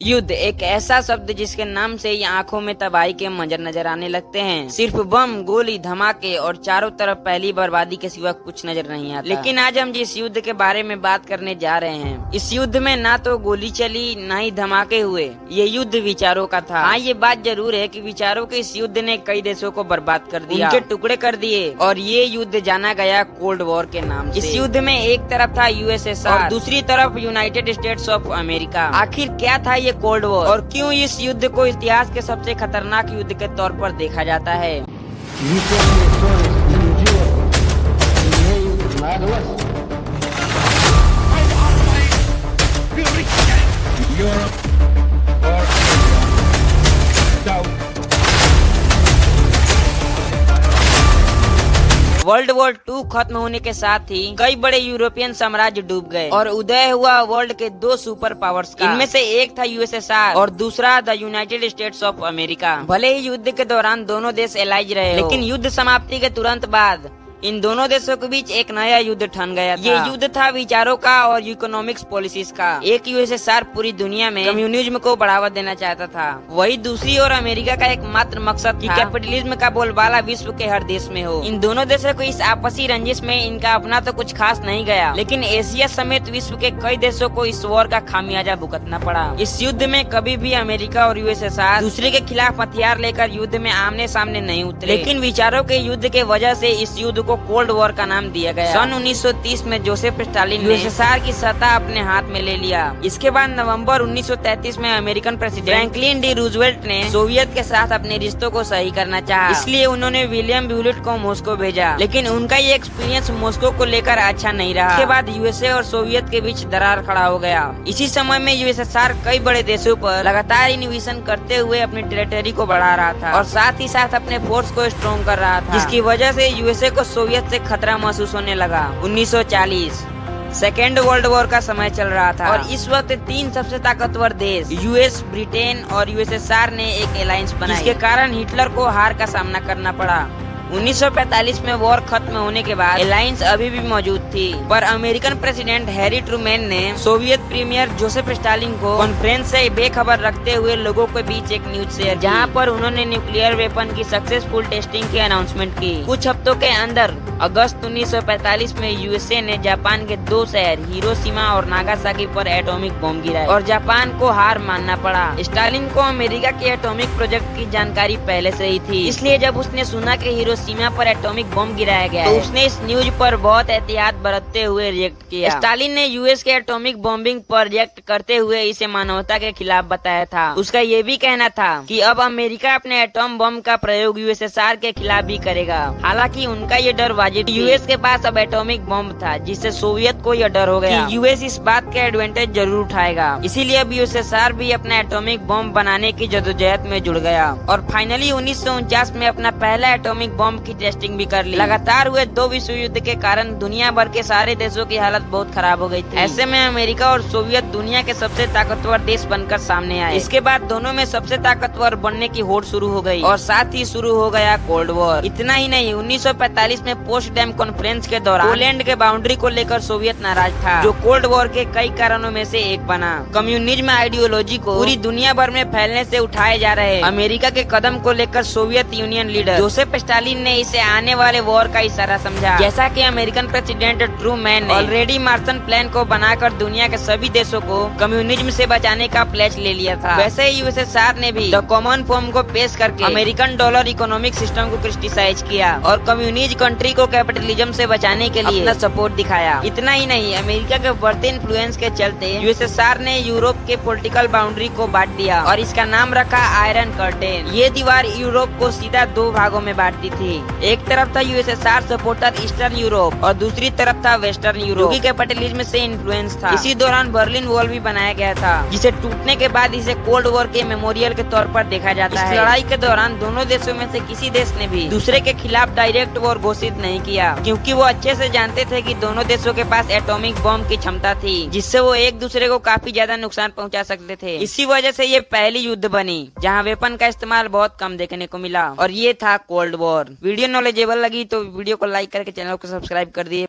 युद्ध एक ऐसा शब्द जिसके नाम से ही आंखों में तबाही के मंजर नजर आने लगते हैं। सिर्फ बम, गोली, धमाके और चारों तरफ पहली बर्बादी के सिवा कुछ नजर नहीं आता। लेकिन आज हम जिस युद्ध के बारे में बात करने जा रहे हैं, इस युद्ध में ना तो गोली चली, ना ही धमाके हुए। ये युद्ध विचारों का था। हाँ, ये बात जरूर है कि विचारों के इस युद्ध ने कई देशों को बर्बाद कर दिया, उनके टुकड़े कर दिए, और ये युद्ध जाना गया कोल्ड वॉर के नाम से। इस युद्ध में एक तरफ था यूएसएसआर और दूसरी तरफ यूनाइटेड स्टेट्स ऑफ अमेरिका। आखिर क्या था ये कोल्ड वॉर और क्यों इस युद्ध को इतिहास के सबसे खतरनाक युद्ध के तौर पर देखा जाता है? वर्ल्ड वॉर 2 खत्म होने के साथ ही कई बड़े यूरोपियन साम्राज्य डूब गए और उदय हुआ वर्ल्ड के 2 सुपर पावर्स का। इनमें से एक था यूएसएसआर और दूसरा the United states of America. भले ही युद्ध के दौरान दोनों देश एलाइज रहे, लेकिन युद्ध समाप्ति के तुरंत बाद इन दोनों देशों के बीच एक नया युद्ध ठन गया था। ये युद्ध था विचारों का और इकोनॉमिक्स पॉलिसीज का। एक यूएसएसआर पूरी दुनिया में कम्युनिज्म को बढ़ावा देना चाहता था, वही दूसरी ओर अमेरिका का एकमात्र मकसद था कि कैपिटलिज्म का बोलबाला विश्व के हर देश में हो। इन दोनों देशों को इस आपसी रंजिश में इनका अपना तो कुछ खास नहीं गया, लेकिन एशिया समेत विश्व के कई देशों को इस वॉर का खामियाजा भुगतना पड़ा। इस युद्ध में कभी भी अमेरिका और यूएसएसआर दूसरे के खिलाफ हथियार लेकर युद्ध में आमने सामने नहीं उतरे, लेकिन विचारों के युद्ध के वजह से इस युद्ध को कोल्ड वॉर का नाम दिया गया। सन 1930 में जोसेफ स्टालिन ने यूएसएसआर की सत्ता अपने हाथ में ले लिया। इसके बाद नवंबर 1933 में American president Franklin D Roosevelt ने सोवियत के साथ अपने रिश्तों को सही करना चाहा, इसलिए उन्होंने विलियम ब्यूलेट को मॉस्को भेजा। लेकिन उनका ये एक्सपीरियंस मॉस्को को लेकर अच्छा नहीं रहा। इसके बाद यूएसए और सोवियत के बीच दरार खड़ा हो गया। इसी समय में यूएसएसआर कई बड़े देशों पर लगातार इन्वेशन करते हुए अपनी टेरिटरी को बढ़ा रहा था और साथ ही साथ अपने फोर्स को स्ट्रॉन्ग कर रहा था, जिसकी वजह से यूएसए को सोवियत से खतरा महसूस होने लगा। 1940 सेकेंड वर्ल्ड वॉर का समय चल रहा था और इस वक्त 3 सबसे ताकतवर देश यूएस, ब्रिटेन और यूएसएसआर ने एक अलायंस बनाई, जिसके कारण हिटलर को हार का सामना करना पड़ा। 1945 में वॉर खत्म होने के बाद अलायंस अभी भी मौजूद थी, पर अमेरिकन प्रेसिडेंट हैरी ट्रूमैन ने सोवियत प्रीमियर जोसेफ स्टालिन को कॉन्फ्रेंस से बेखबर रखते हुए लोगों के बीच एक न्यूज शेयर, जहां पर उन्होंने न्यूक्लियर वेपन की सक्सेसफुल टेस्टिंग की अनाउंसमेंट की। कुछ हफ्तों के अंदर अगस्त 1945 में यूएसए ने जापान के 2 शहर हिरोशिमा और नागासाकी पर एटॉमिक बम गिराए और जापान को हार मानना पड़ा। स्टालिन को अमेरिका के एटॉमिक प्रोजेक्ट की जानकारी पहले से ही थी, इसलिए जब उसने सुना कि हिरोशिमा पर एटॉमिक बम गिराया गया तो उसने इस न्यूज पर बहुत एहतियात बरतते हुए रिएक्ट किया। स्टालिन ने यूएस के एटॉमिक बॉम्बिंग पर रिएक्ट करते हुए इसे मानवता के खिलाफ बताया था। उसका ये भी कहना था कि अब अमेरिका अपने एटॉम बम का प्रयोग यूएसएसआर के खिलाफ भी करेगा। हालांकि उनका ये डर वाजिब, यूएस के पास अब एटॉमिक बम था, जिससे सोवियत को यह डर हो गया कि यूएस इस बात के एडवांटेज जरूर उठाएगा। इसीलिए अब यूएसएसआर भी अपना एटॉमिक बम बनाने की जदोजहद में जुड़ गया और फाइनली 1949 में अपना पहला एटॉमिक बम की टेस्टिंग भी कर ली। लगातार हुए 2 विश्व युद्ध के कारण दुनिया भर के सारे देशों की हालत बहुत खराब हो गई थी। ऐसे में अमेरिका और सोवियत दुनिया के सबसे ताकतवर देश बनकर सामने आए। इसके बाद दोनों में सबसे ताकतवर बनने की होड़ शुरू हो गई और साथ ही शुरू हो गया कोल्ड वॉर। इतना ही नहीं, 1945 में पोट्सडैम कॉन्फ्रेंस के दौरान पोलैंड के बाउंड्री को लेकर सोवियत नाराज था, जो कोल्ड वॉर के कई कारणों में से एक बना। कम्युनिज्म आइडियोलॉजी को पूरी दुनिया भर में फैलने से उठाए जा रहे अमेरिका के कदम को लेकर Soviet union leader Joseph Stalin ने इसे आने वाले वॉर का इशारा समझा। जैसा कि अमेरिकन प्रेसिडेंट ट्रूमैन ने ऑलरेडी मार्शन प्लान को बनाकर दुनिया के सभी देशों को कम्युनिज्म से बचाने का प्लेज ले लिया था, वैसे ही यूएसएसआर ने भी द कॉमन फॉर्म को पेश करके अमेरिकन डॉलर इकोनॉमिक सिस्टम को क्रिटिसाइज किया और कम्युनिस्ट कंट्री को कैपिटलिज्म से बचाने के लिए अपना सपोर्ट दिखाया। इतना ही नहीं, अमेरिका के बढ़ते इन्फ्लुएंस के चलते यूएसएसआर ने यूरोप के पॉलिटिकल बाउंड्री को बांट दिया और इसका नाम रखा आयरन कर्टेन। ये दीवार यूरोप को सीधा 2 भागों में बांटती थी। एक तरफ था यूएसएसआर सपोर्टर ईस्टर्न यूरोप और दूसरी तरफ था वेस्टर्न यूरोप, जो कि कैपिटलिज्म से इन्फ्लुएंस था। इसी दौरान बर्लिन वॉल भी बनाया गया था, जिसे टूटने के बाद इसे कोल्ड वॉर के मेमोरियल के तौर पर देखा जाता है। इस लड़ाई के दौरान दोनों देशों में से किसी देश ने भी दूसरे के खिलाफ डायरेक्ट वॉर घोषित नहीं किया, क्योंकि वो अच्छे से जानते थे कि दोनों देशों के पास एटॉमिक बम की क्षमता थी, जिससे वो एक दूसरे को काफी ज्यादा नुकसान पहुंचा सकते थे। इसी वजह से ये पहली युद्ध बनी जहां वेपन का इस्तेमाल बहुत कम देखने को मिला और ये था कोल्ड वॉर। वीडियो नॉलेजेबल लगी तो वीडियो को लाइक करके चैनल को सब्सक्राइब कर दिए।